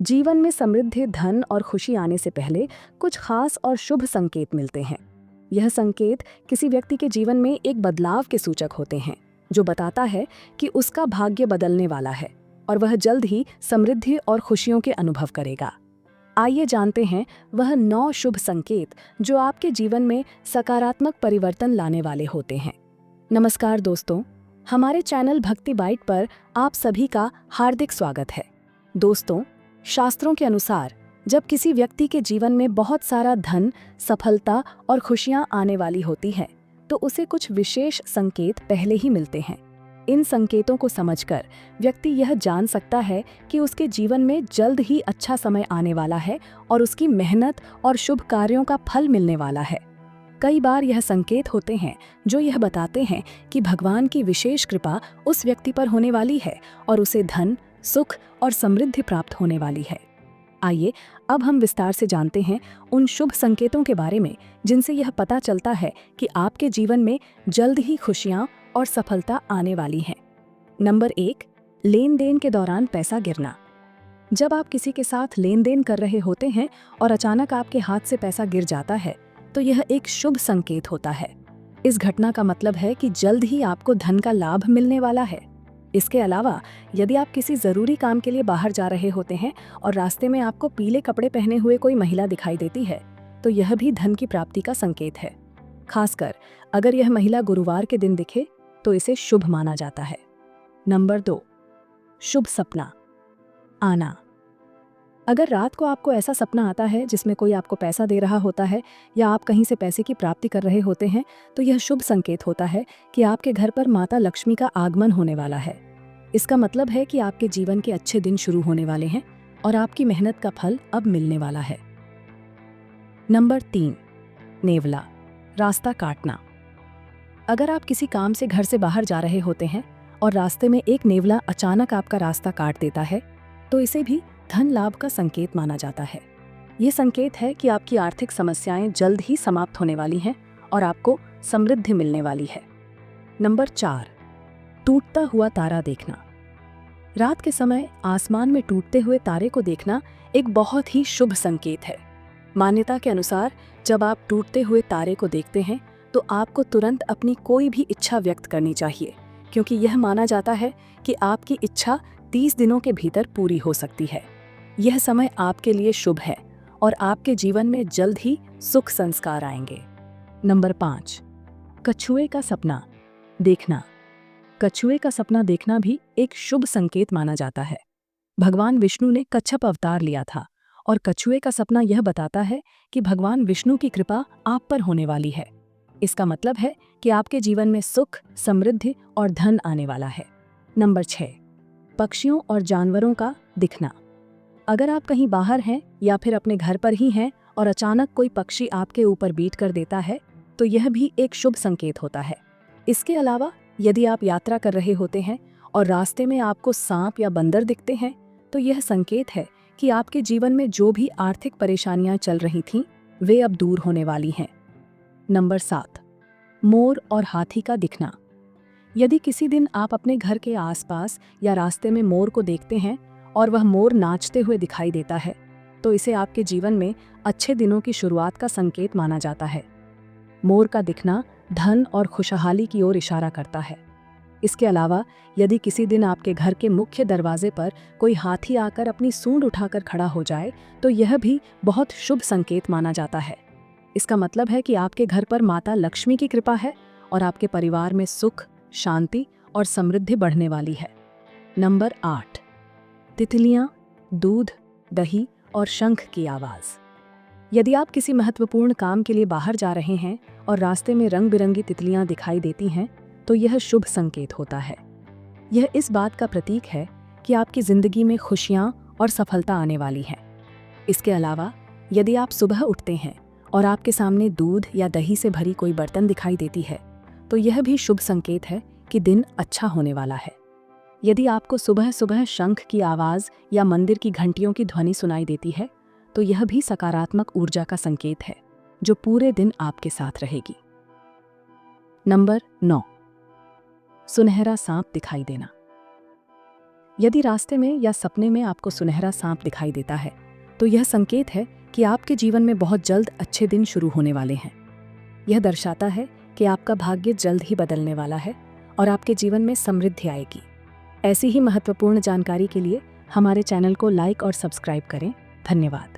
जीवन में समृद्धि, धन और खुशी आने से पहले कुछ खास और शुभ संकेत मिलते हैं। यह संकेत किसी व्यक्ति के जीवन में एक बदलाव के सूचक होते हैं, जो बताता है कि उसका भाग्य बदलने वाला है और वह जल्द ही समृद्धि और खुशियों के अनुभव करेगा। आइए जानते हैं वह 9 शुभ संकेत जो आपके जीवन में सकारात्मक परिवर्तन लाने वाले होते हैं। नमस्कार दोस्तों, हमारे चैनल भक्ति बाइट पर आप सभी का हार्दिक स्वागत है। दोस्तों, शास्त्रों के अनुसार जब किसी व्यक्ति के जीवन में बहुत सारा धन, सफलता और खुशियां आने वाली होती है, तो उसे कुछ विशेष संकेत पहले ही मिलते हैं। इन संकेतों को समझकर व्यक्ति यह जान सकता है कि उसके जीवन में जल्द ही अच्छा समय आने वाला है और उसकी मेहनत और शुभ कार्यों का फल मिलने वाला है। कई बार यह संकेत होते हैं जो यह बताते हैं कि भगवान की विशेष कृपा उस व्यक्ति पर होने वाली है और उसे धन, सुख और समृद्धि प्राप्त होने वाली है। आइए अब हम विस्तार से जानते हैं उन शुभ संकेतों के बारे में जिनसे यह पता चलता है कि आपके जीवन में जल्द ही खुशियां और सफलता आने वाली है। नंबर 1, लेन देन के दौरान पैसा गिरना। जब आप किसी के साथ लेन देन कर रहे होते हैं और अचानक आपके हाथ से पैसा गिर जाता है, तो यह एक शुभ संकेत होता है। इस घटना का मतलब है कि जल्द ही आपको धन का लाभ मिलने वाला है। इसके अलावा यदि आप किसी ज़रूरी काम के लिए बाहर जा रहे होते हैं और रास्ते में आपको पीले कपड़े पहने हुए कोई महिला दिखाई देती है, तो यह भी धन की प्राप्ति का संकेत है। खासकर अगर यह महिला गुरुवार के दिन दिखे तो इसे शुभ माना जाता है। नंबर 2, शुभ सपना आना। अगर रात को आपको ऐसा सपना आता है जिसमें कोई आपको पैसा दे रहा होता है या आप कहीं से पैसे की प्राप्ति कर रहे होते हैं, तो यह शुभ संकेत होता है कि आपके घर पर माता लक्ष्मी का आगमन होने वाला है। इसका मतलब है कि आपके जीवन के अच्छे दिन शुरू होने वाले हैं और आपकी मेहनत का फल अब मिलने वाला है। नंबर 3, नेवला, रास्ता काटना। अगर आप किसी काम से घर से बाहर जा रहे होते हैं और रास्ते में एक नेवला अचानक आपका रास्ता काट देता है, तो इसे भी धन लाभ का संकेत माना जाता है। ये संकेत है कि आपकी आर्थिक समस्याएं जल्द ही समाप्त होने वाली हैं और आपको समृद्धि मिलने वाली है। नंबर 4, टूटता हुआ तारा देखना। रात के समय आसमान में टूटते हुए तारे को देखना एक बहुत ही शुभ संकेत है। मान्यता के अनुसार जब आप टूटते हुए तारे को देखते हैं, तो आपको तुरंत अपनी कोई भी इच्छा व्यक्त करनी चाहिए, क्योंकि यह माना जाता है कि आपकी इच्छा 30 दिनों के भीतर पूरी हो सकती है। यह समय आपके लिए शुभ है और आपके जीवन में जल्द ही सुख संस्कार आएंगे। नंबर 5, कछुए का सपना देखना। कछुए का सपना देखना भी एक शुभ संकेत माना जाता है। भगवान विष्णु ने कच्छप अवतार लिया था और कछुए का सपना यह बताता है कि भगवान विष्णु की कृपा आप पर होने वाली है। इसका मतलब है कि आपके जीवन में सुख, समृद्धि और धन आने वाला है। नंबर 6, पक्षियों और जानवरों का दिखना। अगर आप कहीं बाहर हैं या फिर अपने घर पर ही हैं और अचानक कोई पक्षी आपके ऊपर बीट कर देता है, तो यह भी एक शुभ संकेत होता है। इसके अलावा यदि आप यात्रा कर रहे होते हैं और रास्ते में आपको सांप या बंदर दिखते हैं, तो यह संकेत है कि आपके जीवन में जो भी आर्थिक परेशानियां चल रही थीं, वे अब दूर होने वाली हैं। नंबर 7, मोर और हाथी का दिखना। यदि किसी दिन आप अपने घर के आसपास या रास्ते में मोर को देखते हैं और वह मोर नाचते हुए दिखाई देता है, तो इसे आपके जीवन में अच्छे दिनों की शुरुआत का संकेत माना जाता है। मोर का दिखना धन और खुशहाली की ओर इशारा करता है। इसके अलावा यदि किसी दिन आपके घर के मुख्य दरवाजे पर कोई हाथी आकर अपनी सूंड उठाकर खड़ा हो जाए, तो यह भी बहुत शुभ संकेत माना जाता है। इसका मतलब है कि आपके घर पर माता लक्ष्मी की कृपा है और आपके परिवार में सुख, शांति और समृद्धि बढ़ने वाली है। नंबर 8, तितलियां, दूध, दही और शंख की आवाज। यदि आप किसी महत्वपूर्ण काम के लिए बाहर जा रहे हैं और रास्ते में रंग बिरंगी तितलियां दिखाई देती हैं, तो यह शुभ संकेत होता है। यह इस बात का प्रतीक है कि आपकी जिंदगी में खुशियां और सफलता आने वाली है। इसके अलावा यदि आप सुबह उठते हैं और आपके सामने दूध या दही से भरी कोई बर्तन दिखाई देती है, तो यह भी शुभ संकेत है कि दिन अच्छा होने वाला है। यदि आपको सुबह सुबह शंख की आवाज़ या मंदिर की घंटियों की ध्वनि सुनाई देती है, तो यह भी सकारात्मक ऊर्जा का संकेत है जो पूरे दिन आपके साथ रहेगी। नंबर 9, सुनहरा सांप दिखाई देना। यदि रास्ते में या सपने में आपको सुनहरा सांप दिखाई देता है, तो यह संकेत है कि आपके जीवन में बहुत जल्द अच्छे दिन शुरू होने वाले हैं। यह दर्शाता है कि आपका भाग्य जल्द ही बदलने वाला है और आपके जीवन में समृद्धि आएगी। ऐसी ही महत्वपूर्ण जानकारी के लिए हमारे चैनल को लाइक और सब्सक्राइब करें। धन्यवाद।